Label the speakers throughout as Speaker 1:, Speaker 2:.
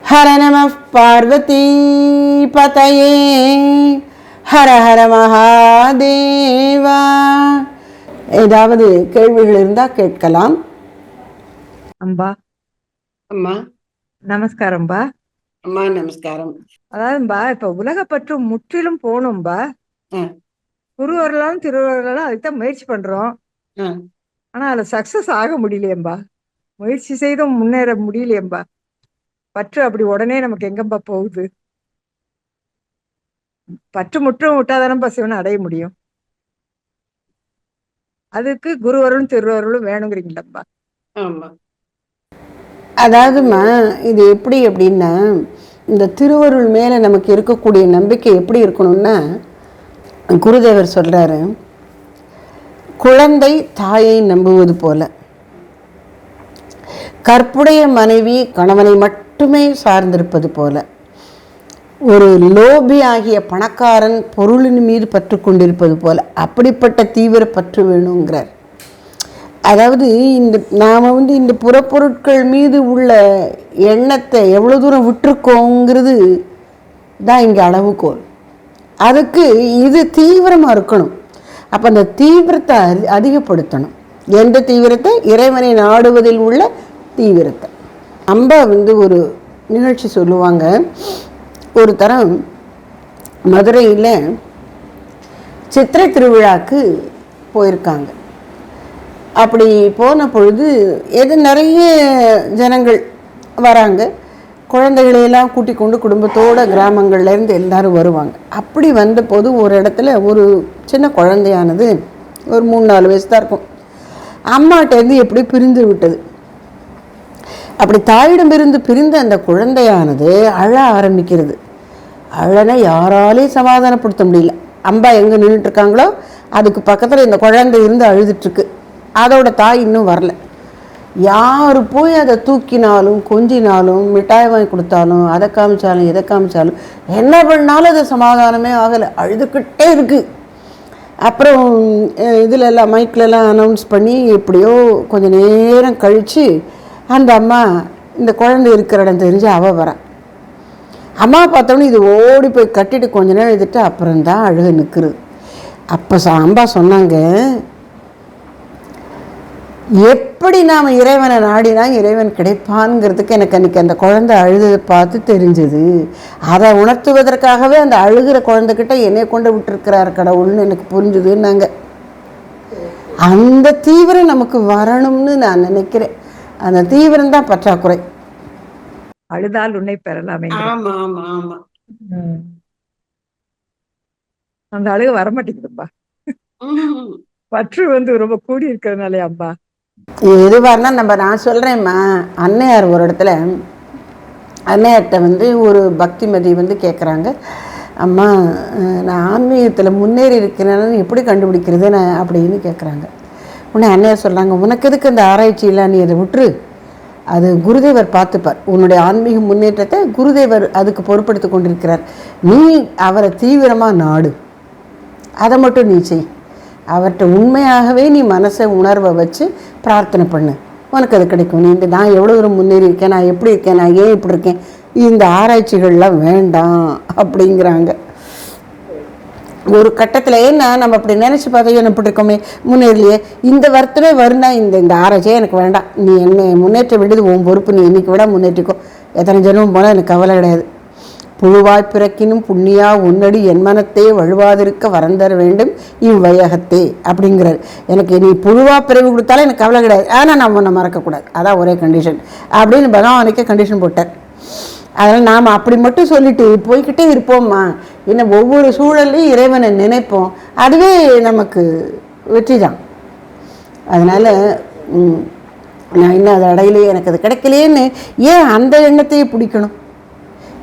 Speaker 1: ஹர நம பார்வதி பதயே ஹர ஹர மகாதேவா. ஏதாவது கேள்விகள் இருந்தால் கேட்கலாம்.
Speaker 2: அம்பா
Speaker 1: அம்மா
Speaker 2: நமஸ்காரம்பா.
Speaker 1: அம்மா நமஸ்காரம்.
Speaker 2: அதாவதும்பா, இப்ப உலகப்பற்று முற்றிலும் போகணும்பா. குருவர்களாலும் திருவர்களாலும் அதுக்குதான் முயற்சி பண்றோம். ஆனா அதுல சக்சஸ் ஆக முடியலையேம்பா. முயற்சி செய்தும் முன்னேற முடியலையேம்பா. பற்று அப்படி உடனே நமக்கு எங்கம்பா போகுது? பற்று முற்றும் விட்டாதானப்பா சிவனை அடைய முடியும். அதுக்கு குருவர்களும் திருவர்களும் வேணுங்கிறீங்களப்பா?
Speaker 1: ஆமா, அதாவதுமா இது எப்படி அப்படின்னா, இந்த திருவருள் மேலே நமக்கு இருக்கக்கூடிய நம்பிக்கை எப்படி இருக்கணும்னா, குருதேவர் சொல்கிறாரு, குழந்தை தாயை நம்புவது போல, கற்புடைய மனைவி கணவனை மட்டுமே சார்ந்திருப்பது போல, ஒரு லோபி ஆகிய பணக்காரன் பொருளின் மீது பற்று கொண்டிருப்பது போல, அப்படிப்பட்ட தீவிர பற்று வேணுங்கிறார். அதாவது நாம் இந்த புறப்பொருட்கள் மீது உள்ள எண்ணத்தை எவ்வளோ தூரம் விட்டுருக்கோங்கிறது தான் இங்கே அளவுகோல். அதுக்கு இது தீவிரமாக இருக்கணும். அப்போ அந்த தீவிரத்தை அதிகப்படுத்தணும். எந்த தீவிரத்தை? இறைவனை நாடுவதில் உள்ள தீவிரத்தை. அம்பா ஒரு நிகழ்ச்சி சொல்லுவாங்க. ஒரு தரம் மதுரையில் சித்திரை திருவிழாக்கு போயிருக்காங்க. அப்படி போன பொழுது நிறைய ஜனங்கள் வராங்க. குழந்தைகளையெல்லாம் கூட்டிக் கொண்டு குடும்பத்தோடு கிராமங்கள்லேருந்து எல்லோரும் வருவாங்க. அப்படி வந்தபோது ஒரு இடத்துல ஒரு சின்ன குழந்தையானது ஒரு 3-4 வயசு தான் இருக்கும். அம்மாட்டேருந்து எப்படி பிரிந்து விட்டது. அப்படி தாயிடமிருந்து பிரிந்த அந்த குழந்தையானது அழ ஆரம்பிக்கிறது. அழனை யாராலையும் சமாதானப்படுத்த முடியல. அம்பா எங்கே நின்றுட்டுருக்காங்களோ அதுக்கு பக்கத்தில் இந்த குழந்தை இருந்து அழுதுட்டுருக்கு. அதோட தாய் இன்னும் வரல. யார் போய் அதை தூக்கினாலும் கொஞ்சினாலும் மிட்டாய் வாங்கி கொடுத்தாலும் அதை காமிச்சாலும் இதை காமிச்சாலும் என்ன பண்ணாலும் அது சமாதானமே ஆகலை. அழுதுகிட்டே இருக்குது. அப்புறம் இதிலெல்லாம் மைக்கிலெல்லாம் அனௌன்ஸ் பண்ணி எப்படியோ கொஞ்சம் நேரம் கழித்து அந்த அம்மா இந்த குழந்தை இருக்கிற இடம் தெரிஞ்சு அவள் வரான். அம்மா பார்த்தோன்னே இது ஓடி போய் கட்டிட்டு கொஞ்ச நேரம் எழுதிட்டு அப்புறம்தான் அழுக நிற்குது. அப்போ அம்பா சொன்னாங்க, எப்படி நாம் இறைவனை நாடினா இறைவன் கிடைப்பான்ங்கிறதுக்கு எனக்கு அன்றைக்கி அந்த குழந்தை அழுததை பார்த்து தெரிஞ்சது. அதை உணர்த்துவதற்காகவே அந்த அழுகிற குழந்தைகிட்ட என்னை கொண்டு விட்டுருக்கிறார் கடவுள்னு எனக்கு புரிஞ்சுதுன்னாங்க. அந்த தீவிரம் நமக்கு வரணும்னு நான் நினைக்கிறேன். அந்த தீவிரம் தான் பற்றாக்குறை.
Speaker 2: அழுதால் உன்னை பெறலாமே.
Speaker 1: ஆமா ஆமா ஆமா.
Speaker 2: அந்த அழுக வரமாட்டேங்குதுப்பா. பற்று ரொம்ப கூடி இருக்கிறதுனாலே அம்பா.
Speaker 1: எதுவாருனா நான் சொல்கிறேம்மா, அன்னையார் ஒரு இடத்துல அன்னையார்கிட்ட ஒரு பக்திமதி கேட்குறாங்க, அம்மா நான் ஆன்மீகத்தில் முன்னேறி இருக்கிறேன்னு எப்படி கண்டுபிடிக்கிறது அப்படின்னு கேட்குறாங்க. உடனே அன்னையார் சொல்கிறாங்க, உனக்கு எதுக்கு அந்த ஆராய்ச்சியெல்லாம், நீ அதை விட்டுரு, அது குருதேவர் பார்த்துப்பார். உன்னுடைய ஆன்மீக முன்னேற்றத்தை குருதேவர் அதுக்கு பொறுப்படுத்தி கொண்டிருக்கிறார். நீ அவரை தீவிரமாக நாடு, அதை மட்டும் நீ செய். அவர்கிட்ட உண்மையாகவே நீ மனசை உணர்வை வச்சு பிரார்த்தனை பண்ணு, உனக்கு அது கிடைக்கும். நீ நான் எவ்வளோ தூரம் முன்னேறி இருக்கேன், நான் எப்படி இருக்கேன், நான் ஏன் இப்படி இருக்கேன், இந்த ஆராய்ச்சிகள்லாம் வேண்டாம் அப்படிங்கிறாங்க. ஒரு கட்டத்தில் ஏன்னா நம்ம அப்படி நினச்சி பார்த்தோம், என்ன இப்படி இருக்கோமே, முன்னேறலையே, இந்த வருத்தமே வருந்தா, இந்த ஆராய்ச்சியே எனக்கு வேண்டாம், நீ என்னை முன்னேற்ற வேண்டியது உன் பொறுப்பு, நீ இன்னைக்கு விட முன்னேற்றிக்கோ, எத்தனை ஜனமும் போனால் எனக்கு கவலை கிடையாது. புழுவாய் பிறக்கினும் புண்ணியா உன்னடி என் மனத்தே வழுவாதிருக்க வரந்தர வேண்டும் இவ்வையகத்தே அப்படிங்கிறார். எனக்கு நீ புழுவா பிறகு கொடுத்தாலும் எனக்கு கவலை கிடையாது, ஆனால் நான் உன்னை மறக்கக்கூடாது, அதான் ஒரே கண்டிஷன் அப்படின்னு பகவானுக்கே கண்டிஷன் போட்டார். அதனால் நாம் அப்படி மட்டும் சொல்லிட்டு போய்கிட்டே இருப்போம்மா. இன்னும் ஒவ்வொரு சூழல்லையும் இறைவனை நினைப்போம், அதுவே நமக்கு வெற்றி தான். அதனால் நான் இன்னும் அதை அடையிலையே, எனக்கு அது கிடைக்கலையேன்னு ஏன் அந்த எண்ணத்தையே பிடிக்கணும்?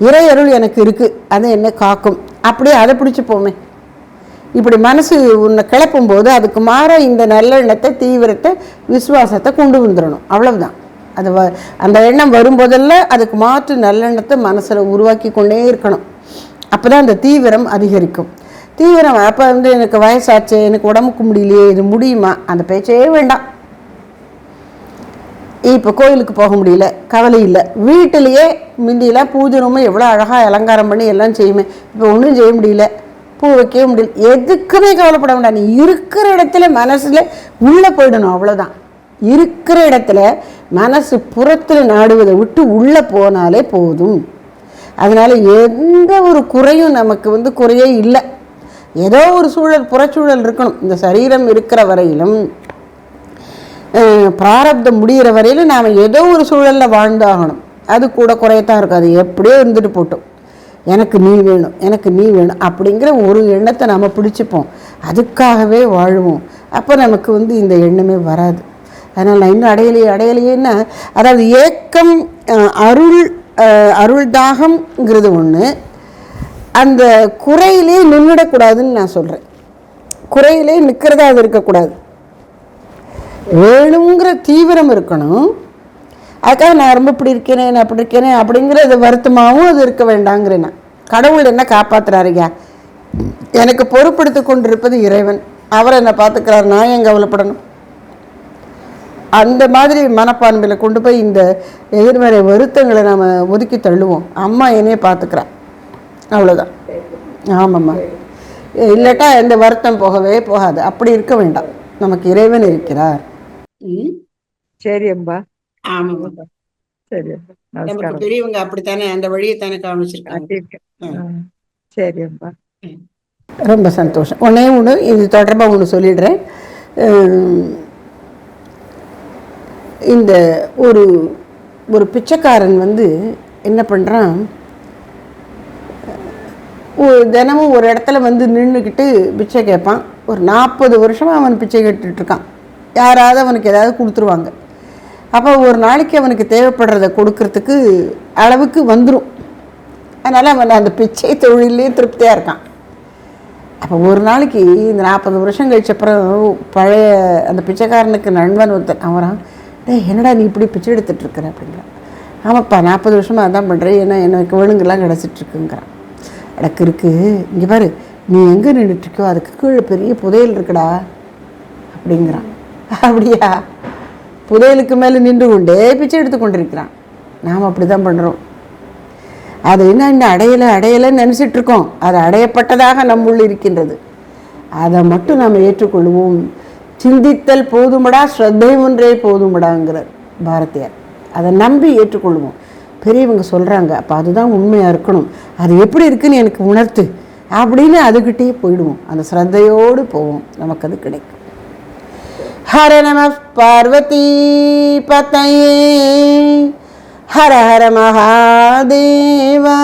Speaker 1: இறை அருள் எனக்கு இருக்குது, அது என்ன காக்கும், அப்படியே அதை பிடிச்சிப்போமே. இப்படி மனசு உன்னை கிளப்பும் போது அதுக்கு மாற இந்த நல்ல எண்ணத்தை, தீவிரத்தை, விசுவாசத்தை கொண்டு வந்துடணும், அவ்வளவுதான். அது அந்த எண்ணம் வரும்போதெல்லாம் அதுக்கு மாற்று நல்லெண்ணத்தை மனசில் உருவாக்கி கொண்டே இருக்கணும். அப்போ தான் அந்த தீவிரம் அதிகரிக்கும். தீவிரம் அப்போ எனக்கு வயசாச்சு, எனக்கு உடம்புக்கு முடியலையே, இது முடியுமா, அந்த பேச்சே வேண்டாம். இப்போ கோயிலுக்கு போக முடியல, கவலை இல்லை. வீட்டிலையே முந்தியெல்லாம் பூஜை ரூமை எவ்வளோ அழகாக அலங்காரம் பண்ணி எல்லாம் செய்யுமே. இப்போ ஒன்றும் செய்ய முடியல, பூ வைக்கவே முடியல. எதுக்குமே கவலைப்பட வேண்டாம். நீ இருக்கிற இடத்துல மனசில் உள்ளே போயிடணும், அவ்வளோதான். இருக்கிற இடத்துல மனசு புறத்தில் நாடுவதை விட்டு உள்ளே போனாலே போதும். அதனால் எந்த ஒரு குறையும் நமக்கு குறையே இல்லை. ஏதோ ஒரு சூழல், புறச்சூழல் இருக்கணும். இந்த சரீரம் இருக்கிற வரையிலும், பிராரப்தம் முடிகிற வரையிலும் நாம் ஏதோ ஒரு சூழலில் வாழ்ந்தாகணும். அது கூட குறையத்தான் இருக்கும். அது எப்படியோ இருந்துட்டு போட்டோம். எனக்கு நீ வேணும், எனக்கு நீ வேணும் அப்படிங்கிற ஒரு எண்ணத்தை நாம் பிடிச்சிப்போம். அதுக்காகவே வாழுவோம். அப்போ நமக்கு இந்த எண்ணமே வராது. அதனால் நான் இன்னும் அடையலையேன்னா, அதாவது ஏக்கம், அருள் தாகம்ங்கிறது ஒன்று. அந்த குறையிலே நின்றுடக்கூடாதுன்னு நான் சொல்கிறேன். குறையிலே நிற்கிறதா அது இருக்கக்கூடாது. வேணுங்கிற தீவிரம் இருக்கணும். அதுக்காக நான் ரொம்ப இப்படி இருக்கேனே, நான் அப்படி இருக்கேனே அப்படிங்கிற அது வருத்தமாகவும் அது இருக்க வேண்டாங்கிறேன். நான் கடவுள் என்ன காப்பாற்றுறாருங்க, எனக்கு பொறுப்படுத்தி கொண்டிருப்பது இறைவன். அவர் என்னை பார்த்துக்கிறார், நான் ஏன் கவலைப்படணும்? அந்த மாதிரி மனப்பான்மையில் கொண்டு போய் இந்த எதிர்மறை வருத்தங்களை நாம் ஒதுக்கி தள்ளுவோம். அம்மா என்னையே பார்த்துக்கிறான், அவ்வளோதான். ஆமாம்மா, இல்லாட்டா எந்த வருத்தம் போகவே போகாது. அப்படி இருக்க வேண்டாம். நமக்கு இறைவன் இருக்கிறார்.
Speaker 2: சரி அம்பா.
Speaker 1: ஆமாம்மா,
Speaker 2: சரி,
Speaker 1: நமக்கு பெரியவங்க அப்படித்தானே அந்த வழியைத்தானே காமிச்சிருக்காங்க.
Speaker 2: சரி அம்பா,
Speaker 1: ரொம்ப சந்தோஷம். ஒன்று இது தொடர்பாக ஒன்று சொல்லிடுறேன். இந்த ஒரு பிச்சைக்காரன் என்ன பண்ணுறான், தினமும் ஒரு இடத்துல நின்றுக்கிட்டு பிச்சை கேட்பான். ஒரு 40 வருஷமாக அவன் பிச்சை கேட்டுட்ருக்கான். யாராவது அவனுக்கு ஏதாவது கொடுத்துருவாங்க. அப்போ ஒரு நாளைக்கு அவனுக்கு தேவைப்படுறதை கொடுக்கறதுக்கு அளவுக்கு வந்துடும். அதனால் அவன் அந்த பிச்சை தொழிலே திருப்தியாக இருக்கான். அப்போ ஒரு நாளைக்கு இந்த 40 வருஷம் கழிச்சப்புறம் பழைய அந்த பிச்சைக்காரனுக்கு நண்பன் ஒருத்தன் அவரான், என்னடா நீ இப்படி பிச்சை எடுத்துகிட்ருக்குற அப்படிங்கிறான். ஆமாப்பா, 40 வருஷமாக அதான் பண்ணுறேன், ஏன்னா எனக்கு வேணுங்கெல்லாம் கிடச்சிட்ருக்குங்கிறான். அடக்கு இருக்குது, இங்கே பாரு, நீ எங்கே நின்றுட்டுருக்கோ அதுக்கு கீழே பெரிய புதையல் இருக்குடா அப்படிங்கிறான். அப்படியா? புதையலுக்கு மேலே நின்று கொண்டே பிச்சை எடுத்து கொண்டிருக்கிறான். நாம் அப்படி தான் பண்ணுறோம். அது இன்னும் அடையலைன்னு நினச்சிட்ருக்கோம். அது அடையப்பட்டதாக நம்முள் இருக்கின்றது. அதை மட்டும் நாம் ஏற்றுக்கொள்வோம். சிந்தித்தல் போதுமடா, ஸ்ரத்தை ஒன்றே போதுமடாங்கிறார் பாரதியார். அதை நம்பி ஏற்றுக்கொள்வோம். பெரியவங்க சொல்கிறாங்க, அப்போ அதுதான் உண்மையாக இருக்கணும். அது எப்படி இருக்குன்னு எனக்கு உணர்த்து அப்படின்னு அதுக்கிட்டே போயிடுவோம். அந்த ஸ்ரத்தையோடு போவோம், நமக்கு அது கிடைக்கும். ஹர நம பார்வதி பதையே, ஹர ஹர மகாதேவா.